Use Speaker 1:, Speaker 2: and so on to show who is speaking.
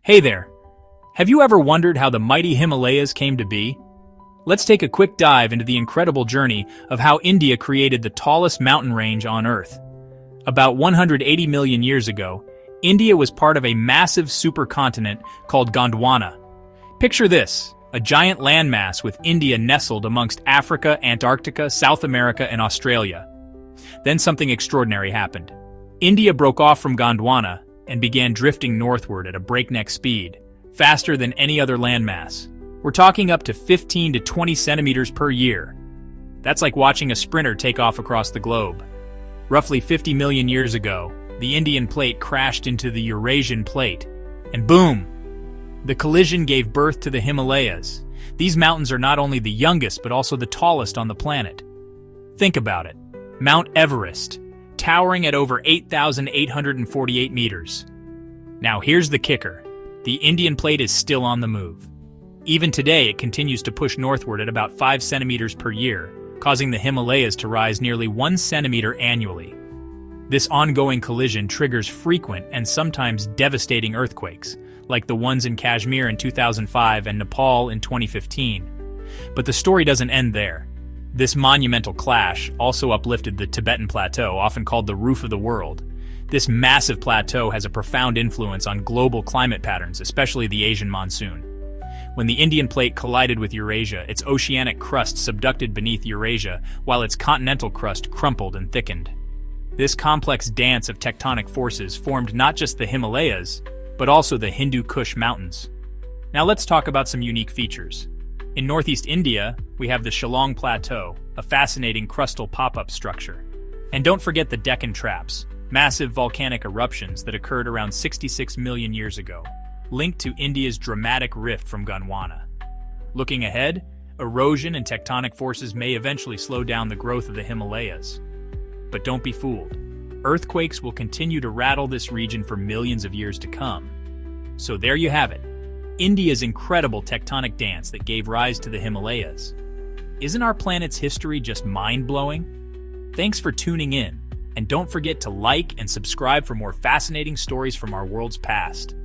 Speaker 1: Hey there! Have you ever wondered how the mighty Himalayas came to be? Let's take a quick dive into the incredible journey of how India created the tallest mountain range on Earth. About 180 million years ago, India was part of a massive supercontinent called Gondwana. Picture this, a giant landmass with India nestled amongst Africa, Antarctica, South America, and Australia. Then something extraordinary happened. India broke off from Gondwana and began drifting northward at a breakneck speed, faster than any other landmass. We're talking up to 15 to 20 centimeters per year. That's like watching a sprinter take off across the globe. Roughly 50 million years ago, the Indian plate crashed into the Eurasian plate, and boom! The collision gave birth to the Himalayas. These mountains are not only the youngest but also the tallest on the planet. Think about it. Mount Everest, towering at over 8,848 meters. Now here's the kicker. The Indian plate is still on the move. Even today, it continues to push northward at about 5 centimeters per year, causing the Himalayas to rise nearly 1 centimeter annually. This ongoing collision triggers frequent and sometimes devastating earthquakes, like the ones in Kashmir in 2005 and Nepal in 2015. But the story doesn't end there. This monumental clash also uplifted the Tibetan Plateau, often called the roof of the world. This massive plateau has a profound influence on global climate patterns, especially the Asian monsoon. When the Indian plate collided with Eurasia, its oceanic crust subducted beneath Eurasia, while its continental crust crumpled and thickened. This complex dance of tectonic forces formed not just the Himalayas, but also the Hindu Kush Mountains. Now let's talk about some unique features. In northeast India, we have the Shillong Plateau, a fascinating crustal pop-up structure. And don't forget the Deccan traps, massive volcanic eruptions that occurred around 66 million years ago, linked to India's dramatic rift from Gondwana. Looking ahead, erosion and tectonic forces may eventually slow down the growth of the Himalayas. But don't be fooled. Earthquakes will continue to rattle this region for millions of years to come. So there you have it. India's incredible tectonic dance that gave rise to the Himalayas. Isn't our planet's history just mind-blowing? Thanks for tuning in, and don't forget to like and subscribe for more fascinating stories from our world's past.